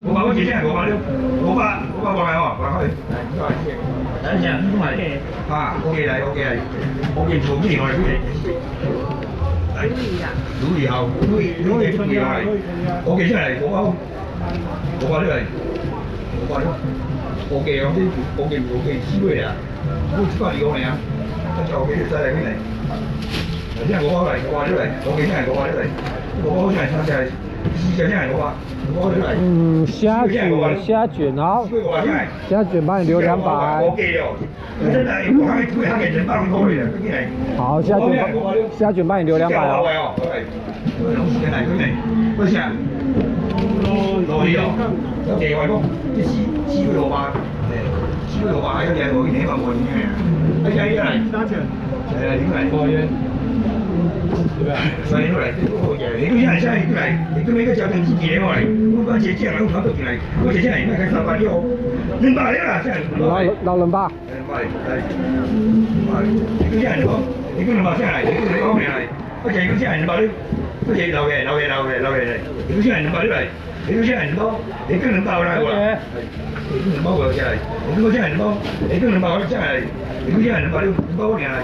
500我姐姐500了，500過嚟哦，過去。等陣，因為啊，OK 嚟，OK 做咩我哋嚟？魯魚後，魯魚出嚟，OK 出嚟，500呢嚟，500咯，OK 咁啲，OK 黐佢啊，都黐翻你講嚟啊，跟住 OK 犀利邊嚟？真係500呢嚟，OK 真係500呢嚟，500真係真係，真係500。蝦卷好，蝦卷帮你留200。好，虾卷帮你留200哦。所以嚟，你都真係嚟，你都呢個就定自己嚟，我姐姐嚟，我跑到進嚟，我姐姐嚟，咩300呢？200啦，真係。撈200。200，你都真係講，你都200先嚟，你都講明嚟，我姐都真係200呢，我姐留嘅，你都真係200呢嚟，你都真係200，你都200啦喎，你都200喎真係，你都真係200，你都200真係，你都真係200呢，200年嚟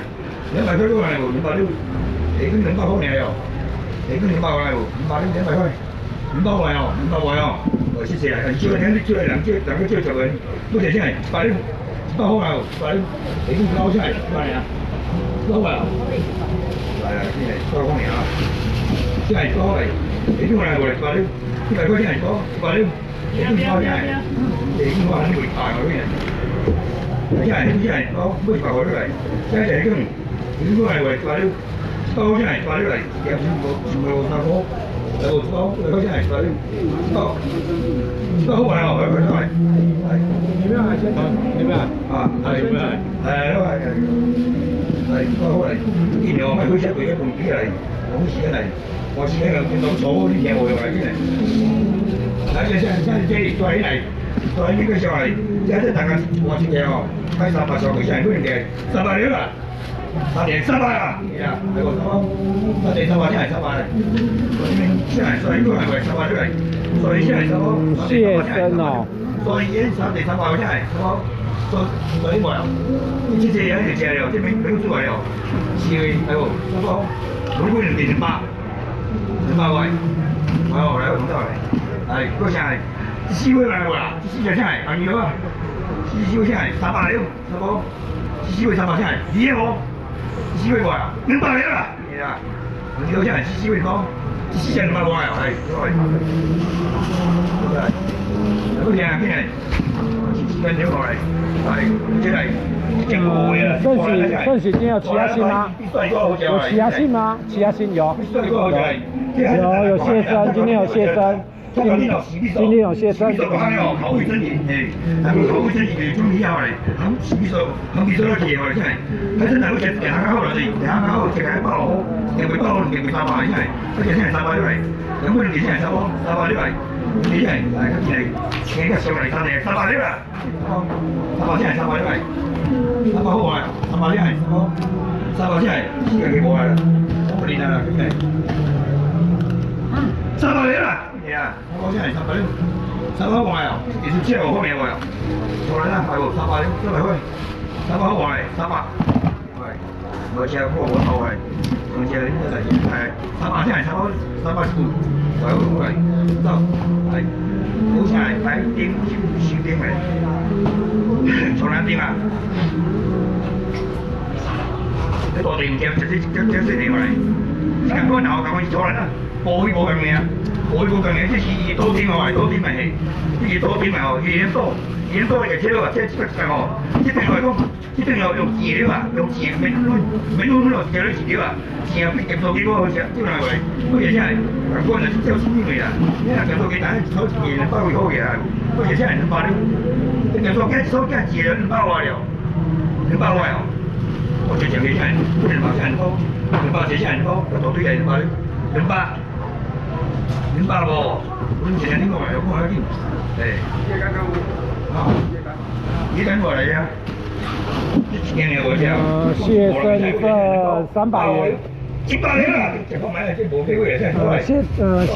，200佢都係喎，200呢。你都200好嚟哦，你都200過嚟喎，200呢200開，200過嚟哦，200過嚟哦，我謝謝啦，招兩個招就佢，多謝先係，200呢，200好嚟喎，200呢，你都撈出嚟，200嚟啊，200嚟，係啊，先係多方面啊，先係多嚟，你都過嚟200呢，200開先係多，200呢，你都200先係，你都話你會大嗰啲人，先係多，每200個都嚟，真係你都過嚟200呢。包真係快啲嚟，夾全部大哥，有包真係快啲，包好快哦，佢都係，點樣係先？點樣啊？係點樣？都係包好嚟，見我咪佢出佢一半幾嚟，好似嚟，我自己又見到坐嗰啲嘢我又嚟先嚟，睇住先接再嚟，再呢個時候嚟，一陣大家我自己哦，睇300上佢先係嗰樣嘢，300了啦。3年300啊！係啊，係喎，3年300真係300嚟，真係所以都係為300出嚟，所以真係300。蟹身哦，所以3年300真係所以話，呢隻嘢一條隻嚟，即係咩都做嚟喎，似係喎，300，每個人200，200位，係喎，嚟咁多嚟，係嗰陣係燒嚟喎，燒就真係係咗啊，燒真係300嚟喎，300，燒300真係2我。機會話200嚟啦，係啊，你到真係機會講，機人200話係，嗰啲啊，邊係跟住過嚟，係即係正路嘅啦。盛喜今天有其他星嗎？有其他星嗎？其他星有。有蟹身，今天有蟹身。今天有蟹身。口味真嘢，口味真嘢，中意下嚟，肯味素都甜喎，真係。喺真係好似地下溝嚟，地下溝淨係包，定會包，定會300，真係。嗰隻先係300呢嚟，咁嗰隻先係300呢嚟，你真係係咁嚟，你嘅上嚟3年300呢啦，300先係300呢嚟，300好話，300呢係300先係，呢個幾好啊，我練啦，真係。300呢啦。啊！我真係300呢，300好貴啊！其實真係好貴喎，過嚟啦，係喎，300呢，出嚟開，300好貴，300，係，我只係過我頭係，我只係呢個就係300先係300股，就係好貴，得係，好似係喺點少點嚟，從兩點啊，你多點點即點嚟，咁嗰頭咁我坐嚟啦，報向你啊！我呢個近年即係多點啊，多點咪係，啲多點咪哦，嘢多嘅車咯，即係哦，一定係講，一定有用飼料啊，用飼咪攞落嘅啲飼料啊，飼入邊夾到幾多好似，即係話，嗰嘢真係，嗰陣即係有錢啲嘅啊，因為夾到幾大，所以嘢包會好嘅啊，嗰嘢真係200呢，夾到幾多飼料200啊了，200啊，我最近嘅真係，嗰200真係200真係200，個堆係200。200喎，咁成日呢個係有冇喺邊？啊，幾斤過嚟啊？蟹身份300元。100个啦，100买这无机会，现在过来。谢生一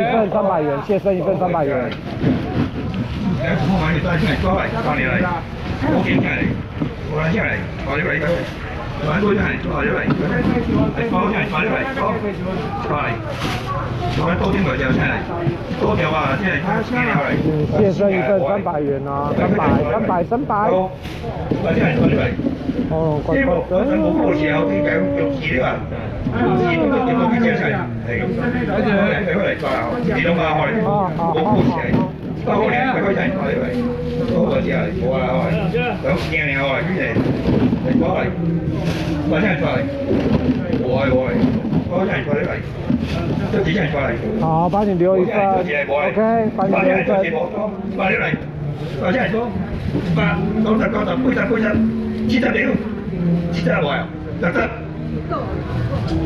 份300元，谢生一份300元。来，我买你再进来，抓来，3年来，我进来，我来进来，抓来，抓多进来，抓来，抓进来，抓来，抓来，抓多进来就进来，多条啊，进来，进来。谢生一份300元啊，300。抓进来，抓来。哦，乖乖的。我过时候你讲用钱的嘛，用钱都去借出来，係，嚟抓啊，你諗下我過時係，我哋快快真係快啲嚟，我過時係冇啊，我係兩驚你我係，跟住嚟抓嚟，快真係抓嚟，我真係抓啲嚟，都真係抓嚟。好，幫你留一份 ，OK， 幫你留一份。快啲嚟，快真係抓，80、90、80、70條，70冇啊，60。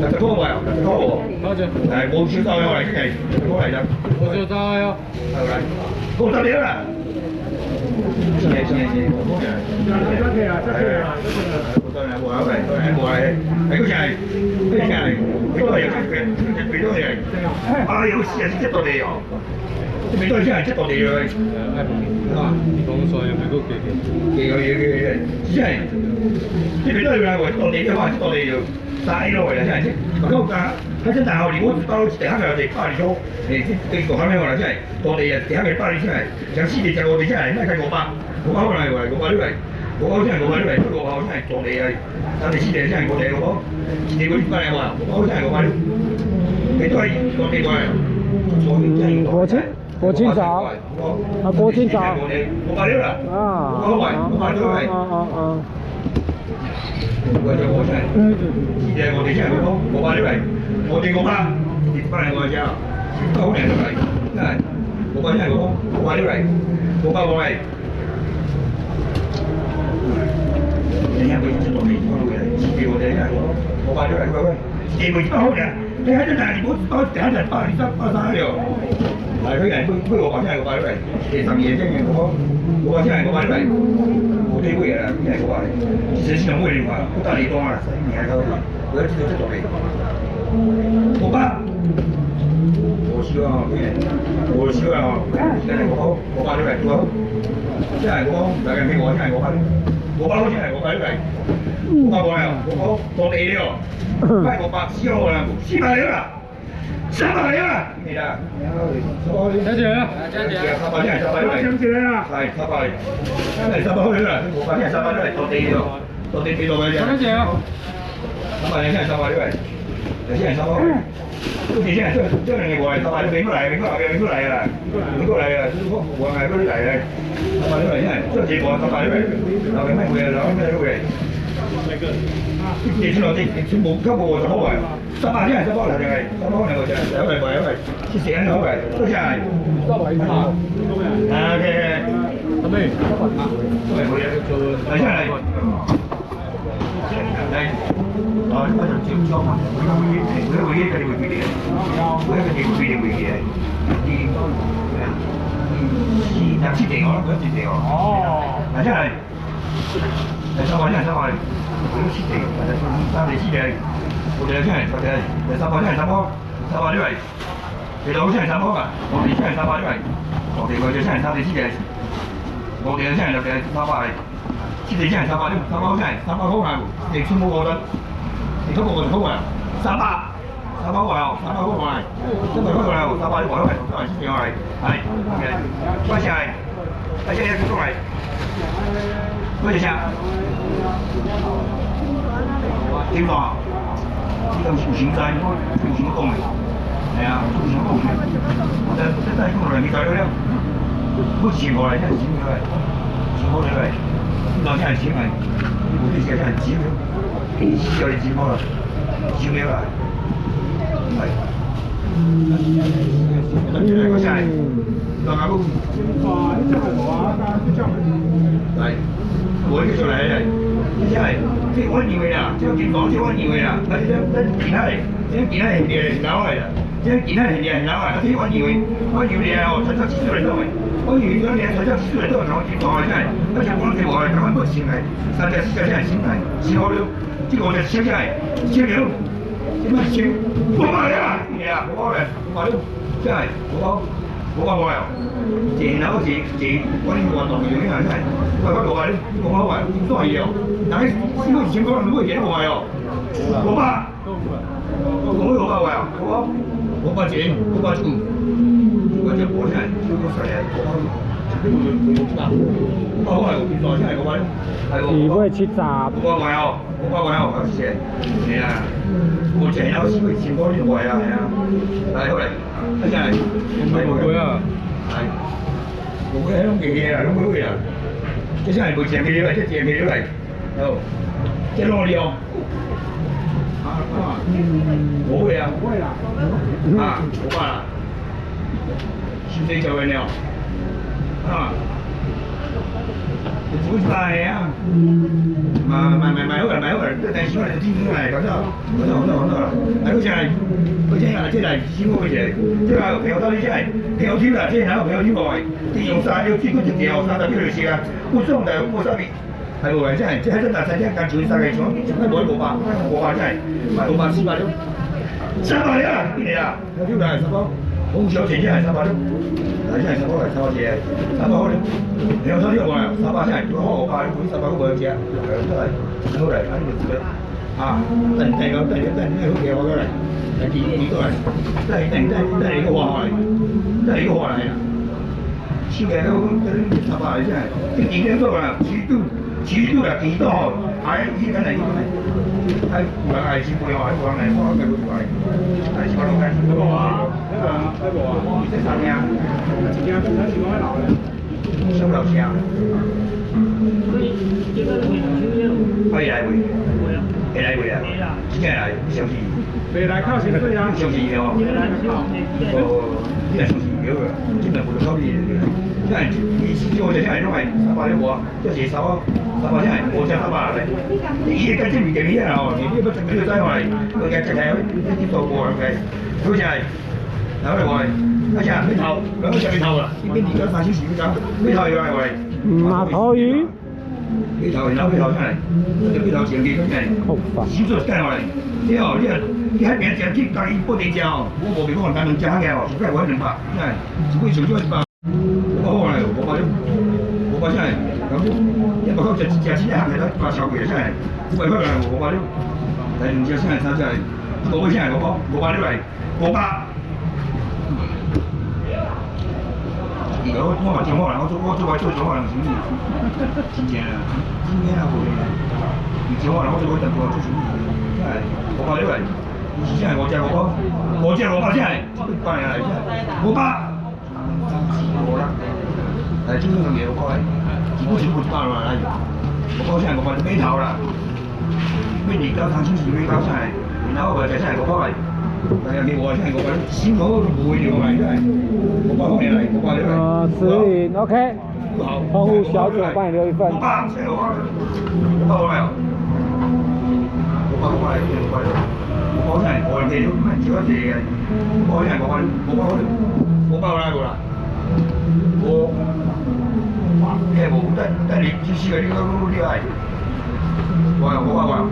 特拖喎，特拖喎。多謝。係冇少收我嚟，真係拖嚟啫。冇少收啊。係咪？60條啦。謝。冇啊，係嗰隻係，佢都係有嘅，佢都係。啊，有時係質度地喎，佢都係真係質度地嘅。你講所有咪都幾嘅，真係，佢都係話質度地嘅話，質度地要。曬落嚟啦，真係先。咁啊，喺真大學連我包地下嘅地巴黎咗，你講下咩話啦？真係，我哋地下嘅巴黎真係，上私地就我哋真係咩計500，我包嚟喎，我包嚟，我包真係我包嚟，不過我真係我哋係，但係私地真係我哋嗰個，你嗰啲巴黎話，我包真係我包，你都係我哋話，國清早，國清早，我包咗啦，我包咗係。我就我真係，我哋真係好多，我話你嚟，我哋個媽跌翻嚟我哋家，都好靚都嚟，真係，我話真係好多，我話你嚟，我話我嚟，你睇佢出到嚟，我哋俾我哋真係好多，我話你嚟，喂，你咪包嘅，你喺度大連冇包第一日巴黎巴沙了，係佢人推我話真係我話你嚟，其實嘢真係我話真係我話你嚟。冇機會啊！真係我話你，之前先冇會話，好大地方啊，你係佢，我一知道出到嚟，我爸，我笑啊，真係我爸都嚟做，真係我大家俾我真係我爸，我爸好似係我爸都嚟，我爸講啊，我地呢喎，快我爸死我啦，400嚟啦，300嚟啦，你啦，謝謝啊，真係300真係300嚟，係300嚟。真係300開啦，我發現300都係落地喎，落地幾多嘅啫。多謝啊！300真係300都係，真係300開。都幾真係將人哋話係300都俾出嚟啊！我係嗰啲嚟嘅，300都係真係，即係自己講300都係，留俾咩會啊？留俾咩都會。你先落地，全部級部就好嘅，300真係300嚟嘅，300嚟嘅啫，有嚟切成咗嘅，都真係。啊嘅。係咪？都係冇嘢做，係真係。係，我就接咗嘛。每個會議佢哋會決定嘅，每一個地會決定會議嘅。入設定我啦，佢設定我。哦。係真係。係300真係300，佢都設定，三地設定，我哋真係我哋係300真係300都係，其實好真係300㗎，我哋真係300都係，我哋個真係三地設定。我哋真係入嘅300係，設地真係300啲，300真係300好硬，你全部覺得，你嗰個好硬，300好硬，300好硬，真係好硬，300啲位都係設定我係，係，關鍵係，而且你出嚟，多謝先，點講？呢個唔選制，唔選工嘅，係啊，唔選工嘅，我真係工人未到了。不起過嚟真係錢嘅，錢過嚟嚟，嗱真係錢係，我啲嘢真係錢，有啲錢過啦，錢咩啦？係，跟住嗰陣，大家都係，我呢出嚟係，真係即係安全嘅啦，即係健康即係安全嘅啦，但係真係其他嚟，真係其他人哋搞嚟啦。即係見得係人有啊，啲我以為你啊，我出咗幾歲嚟都係，我以為你出咗幾歲嚟都係我見到係真係，而且我哋話係咁樣不先係，三隻四隻真係先係，先好了，呢個我就先真係，先了，點解先？我話你啊，你啊，我話你，我話你，真係，我話啊，前後我呢個運動員已經係真係，我話你，我話都係嘢，但係呢個前嗰兩個嘢都係哦，我話。我爸話我爸姐，我爸姐，我只我真係我細啊，我話我原來真係我話係幾位七集？我話哦，我謝係啊，我淨係有時會見過呢個係啊，係好嚟，真係唔會啊，係冇嘅，都幾嘢啊，都冇嘅啊，即係冇正嘅嘢嚟，即係正嘅嘢嚟，好，即係攞料。我會啊，啊，我話啦，先生就會了，啊，你做晒啊，買好啦，但係我哋天天嚟，好多啦，係好似係，即係先嗰個嘢，即係朋友多啲，即係朋友挑啦，即係嗱朋友挑來，啲用晒要專嗰條條，晒到邊度時間，互相就互相別。係喎，真係即係真係細啲間全曬嘅，從從冇得冇法真係，買600、400咯，300啊，邊嚟啊？有啲係300，好少錢真係300咯，係真係300嚟300隻，300好咧，你有收呢個冇啊？300真係，如果我500，每300都冇隻，係都係，好嚟，呢個字啊，真係好嘅我都嚟，係幾多嚟？真係你個話嚟，真係你個話嚟啊！黐嘅都300嚟真係，啲電影都話主要係幾多？係依緊嚟，係唔係先背後喺度嚟？我嘅會嚟，係先講緊嗰個啊，呢個啊，即係咩啊？自己啊，自己講喺樓咧，收樓錢啊？可以嚟回，嚟回啊！今日嚟上次，未嚟靠前對啊？上次哦，呢個上次有嘅，今日冇得靠啲嘢嘅。因為以前我哋真係都係300呢個，即係手300真係我真係300嚟。依家跟住唔記得啦，你呢個整呢個低落嚟，佢嘅直係有啲數過嘅，好似係有嚟我哋，一隻尾頭，兩隻尾頭啦，呢邊而家3小時咁，尾頭又係我哋。馬頭魚。尾頭然後尾頭出嚟，尾頭前幾咁嘅，少數跟落嚟。呢喺邊隻接隔一波地隻哦，我冇俾我單兩隻嘅哦，梗係我200，真係只會少咗100。我話我話真係咁，100口隻錢一下嘅都8籌嘅真係，500口嚟我話都，第2隻真係真係，我真係我話呢嚟500。而家我話正可能我做可能少啲，今年啊會，而且可能我做嗰陣做少啲，真係我話呢嚟，以前真係我隻600真係，8年嚟真係500。我啦，係中意嘢我係，基本上冇包啦，我包先係我份尾頭啦，咩而家3小時尾交真係，然後就真係我包嚟，係啊，我真係我份先我唔會料嚟真係，我包你嚟，我包你嚟。石雲 OK， 澎湖小組幫你留一份。我包嚟，我包嚟，我包真係我哋都唔係少一隻嘅，我包真係我包啦我啦。我嘅冇得你知識嘅呢個係，我話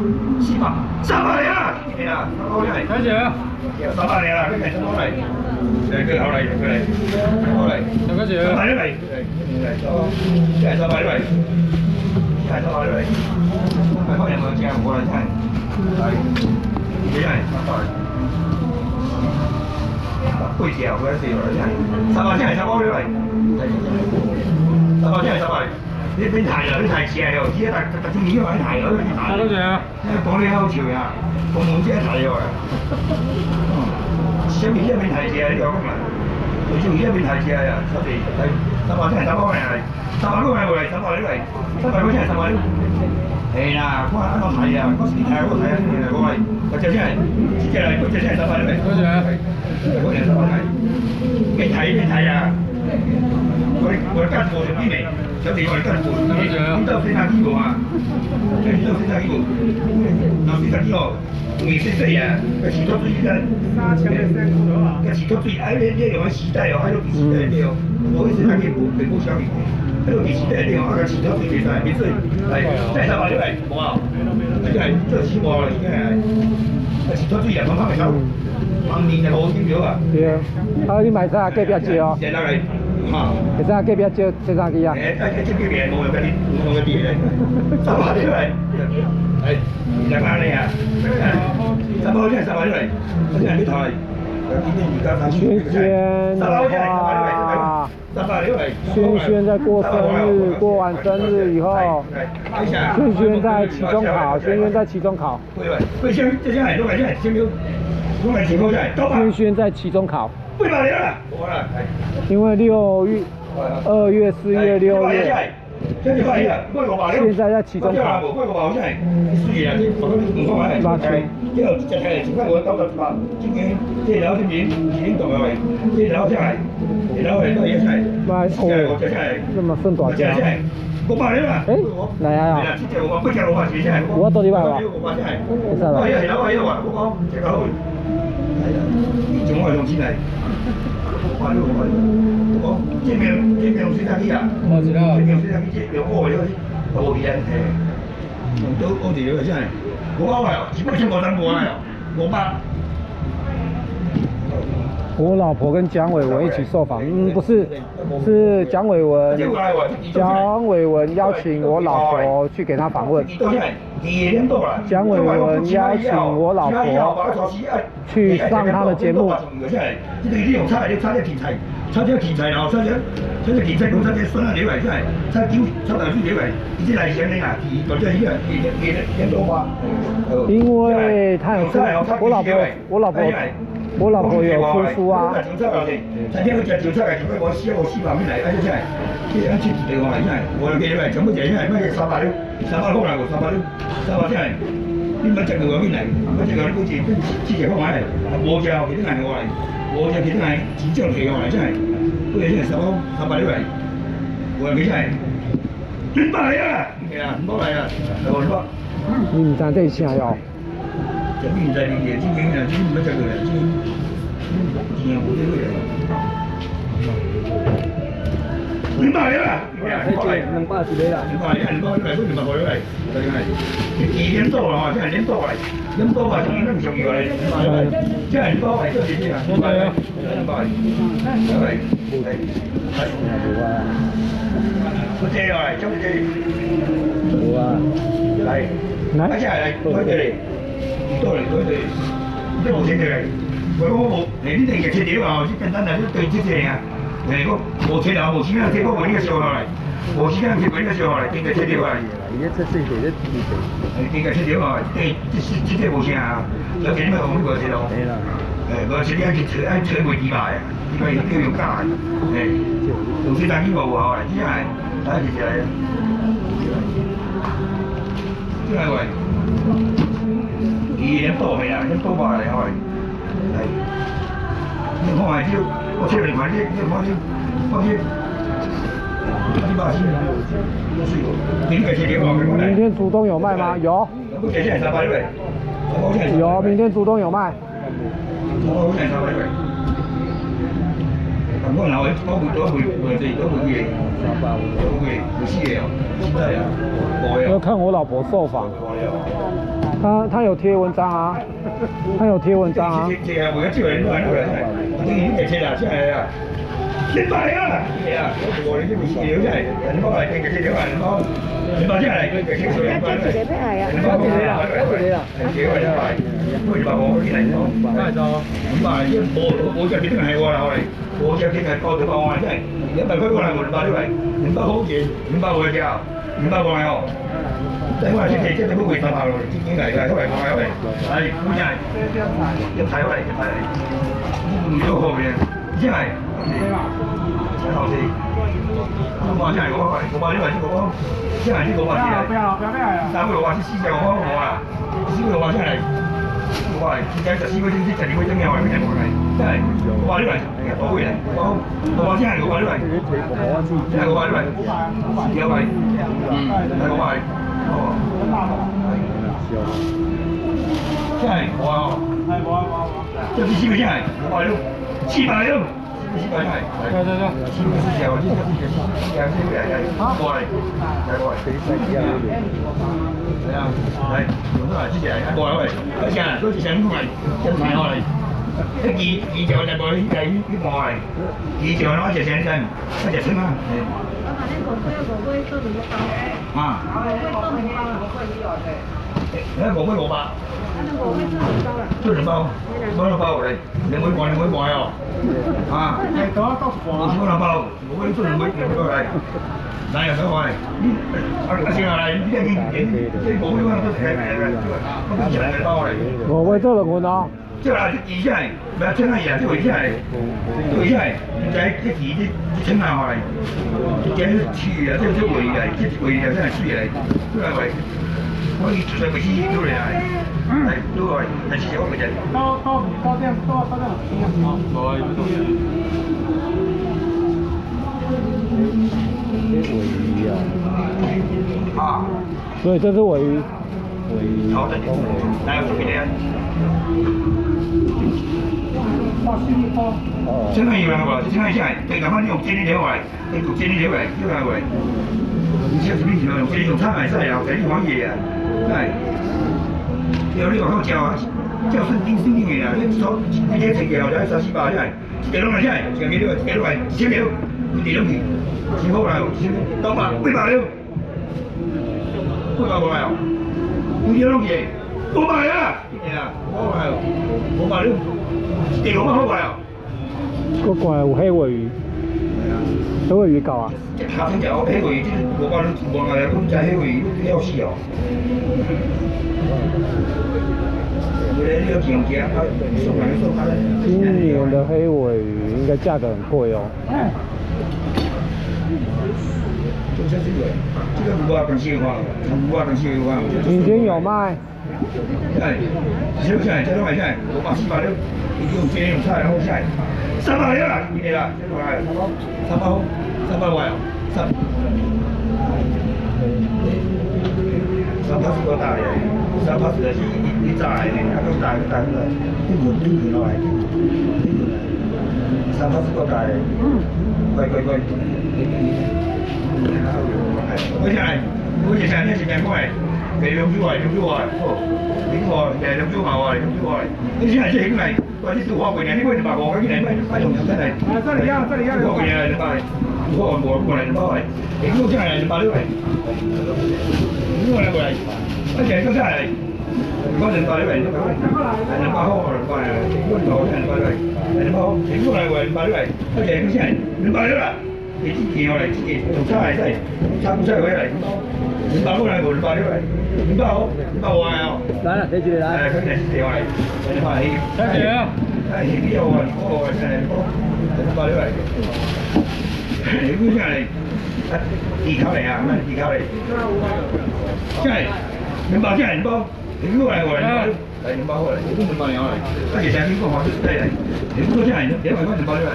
300嚟啦，係啊，好嚟，多謝啊，300嚟啦，跟住收嚟，佢後嚟，後嚟，多謝300嚟，真係300嚟，真係300嚟，係幫人冇正我啦真係，真係300。背字啊，嗰陣時真係300真係300嚟，300真係300。你太啦，你太似啊！又知啊，特種魚話你太啦，你太。多謝啊！講你好潮呀，我冇知一睇喎。小魚一邊睇字啊，呢個功能。小魚一邊睇字啊，我哋睇300真係300嚟，300個係嚟300嚟，300個真係300。係啦，我啱啱睇啊，嗰時睇我睇啊，我係嗰隻真係，嗰隻真係300嚟。多謝啊！嗰隻300嚟，未睇啊！我我干部是你们，小弟我干部是你，你到谁那去过啊？你到谁那去过？那谁那去哦？你谁谁呀？个石头水个石头水，哎，你用个时代哦，还有时代对哦，我是那个北部小米，还有时代对哦，个石头水袂使，袂水，来再三百来，无啊，而且这起码了，现在个石头水也慢慢少，往年的5斤苗啊。对，啊，你买啥隔壁借哦？现在来。哈，其實隔壁借借啥機啊？即隔壁冇有嗰啲冇嗰啲嘢，收下出嚟，係兩萬嚟啊！收包出嚟，收包出嚟，嗰啲人啲台，萱萱的話，萱萱在過生日，過完生日以後，萱萱在期中考，萱萱在期中考。萱萱這些係都係即係先要，都係情況就係多吧。萱萱在期中考。800年啦，我啦，因為2月、4月、6月，現在在期中考。這麼算大隻？哎，來啊！我到底買吧？仲可以用錢嚟，我即係用水產機啊！我知道，即係用水產機，即係用開嗰啲導電誒，都我哋真係我包啊，只不過我等我啊，500。我老婆跟蒋偉文一起受訪，不是，是蒋偉文邀請我老婆去給他訪問。蒋偉文邀請我老婆去上他的節目。你用差啲甜菜，差啲甜菜咯，差啲甜菜講差啲筍啊料嚟，真係差豆椒料嚟，而且嚟上你啊，或者呢個多吧。因為他有出，我老婆有出書啊。昨天我就照出嚟，我試話咩嚟？真係，即係一出嚟我係真係，我記得嚟，全部就係因為咩300料，300好難喎，300料，300真係，邊乜隻嘅邊嚟？乜隻嘅好似之前我買嚟，我就其他人我嚟，我就其他人紙張皮我嚟，真係，嗰啲真係300料嚟，我係幾真係，200嚟啊！係啊，200嚟啊，200。你唔知這錢喲？就邊際嘅，知幾啊？知乜隻嘅嚟？知冇啲嘅。200嚟啦！200是你啦，200嚟，都200過嚟，真係2點多啊！真係2點多嚟，2點多啊！仲都唔重要嚟，200嚟，真係200嚟都點啊？200嚟，我借落嚟，中唔中意？好啊，嚟，一齊嚟，開嚟。多嚟佢哋，即係冇錢嚟。我冇，你呢定嘅切料啊，簡單係都對切正啊。誒，個冇錢啊，冇錢啊，切嗰個呢個上落嚟，冇錢啊，切嗰呢個上落嚟，定嘅切料啊。而家出四地都四地。係定嘅切料啊，即係冇錢啊，有錢咪講呢個切咯。係啦。誒，個切料一切會200啊，呢個都要加。誒，用水產機冇啊，真係睇住嚟。真係喂。2點多未啊？1多吧你開，係，你開埋招，我出嚟買啲，你開招，開招，100先，點解切料啊？明天主東有賣嗎？有。有，明天主東有賣。咁我嗱我回咗回地都回嘢，回師嘢啊，真係啊，要看我老婆受訪。他有貼文章啊，他有貼文章啊。即係每一朝人都喺度嚟，我哋已經切啦，真係啊，200啊，係啊，我哋啲回師料真係，200嚟定嘅切料係200真係嚟，嘅切料200嚟。200你啦，切料係200，不如話我啲嚟講，500我就決定係我啦，我就決定係過到我係真係，100塊過嚟我200都嚟，200好嘢，200我嘅，200過嚟哦。即係我係即係都會發炮咯，已經嚟㗎，都嚟我嚟，係本人一睇嚟，唔咗後邊，真係後邊，我真係我話呢個真係呢個話事，3個話事4隻我啊，4個話真係。我係14個鐘至12個鐘嘅話，佢係冇嚟，真係我話呢嚟，我會嚟，我話先係我話呢嚟，真係我話呢嚟，有位，係我話，哦，真係我話，即係14個真係我話咯，700咯。700真係，700是時候，過嚟，係過嚟，係啊，係，用得嚟之前係過嚟喂，嗰時啊，嗰時上過嚟，真係過嚟，二隻就過嚟，呢過嚟，二隻我一隻上身，一隻先啦，啊，誒，我8，出兩包，攞兩包嚟，你每個哦。啊，係多我兩包，我呢出兩個嚟，哪有所謂？先嚟，呢啲即係冇呢個都係我以前係包嚟。我會做兩個啊。即係話以前係，唔係真係人，即係以前係，以前係唔使啲請下嚟，幾次啊，即係回嚟，即係回嚟真係出嚟，都係為可以做個醫都嚟係，係都係係事實嘅啫。到店，冇啊，尾鱼啊，啊，所以这是尾鱼。好的，哪有这边？真係要啦喎，真係真係，你咁樣用煎啲料嚟，你用煎啲料嚟，呢個係為，而且呢條用煎用餐係真係有幾玩嘢啊，真係。有呢個口罩啊，即係新鮮嘅啊，啲所啲嘢食嘢或者壽司吧，真係，幾多嚟真係，幾多嚟，少料，幾多片，幾好啦，當白煨白料，煨白過嚟啊，有啲嘢，冇白啊，係啊，冇白料，地龍乜好白啊？嗰個係黑尾魚，黑尾魚夠啊？下邊就有黑尾魚，我話咁就黑尾魚好少哦。今年的黑尾魚應該價格很貴哦。這個500本錢的話，500本錢的話，今天有賣。係，少真係，真係真係，我把400六，你用煎用菜，然後真係300六啦，你哋啦，300位啊，300是多大嘅？300是一炸嘅，一個大嘅，啲落嚟，300是多大嘅？貴。我真係，我以前呢時間過嚟，你兩豬嚟，呢個誒兩豬牛嚟，呢啲係即係嚟，或者做花貴嘅，呢個就白貨，嗰啲係咩同真係。這裡呀，花貴嘅200，我過嚟200嚟，呢個真係200嚟，呢個過嚟，一隻都真係，如果200嚟，200好，200嚟，呢個就真係200嚟，200好，呢個係200嚟，一隻都真係200嚟。你之前我嚟之前同差係真係差唔多係嚟，200好嚟，200嚟，200好，200好啊！來啦，你住嚟。係佢哋電話嚟，電話嚟。多謝啊！係呢個啊，嗰個真係200嚟，你估真係地球嚟啊？咩地球嚟？真係200真係200，你估係我嚟200。係200好嚟，你估200嚟我嚟，跟住成邊個學都犀利，你估真係200嚟，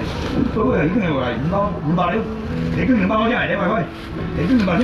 嗰個係已經係嚟500，你估200真係200開，你估200真。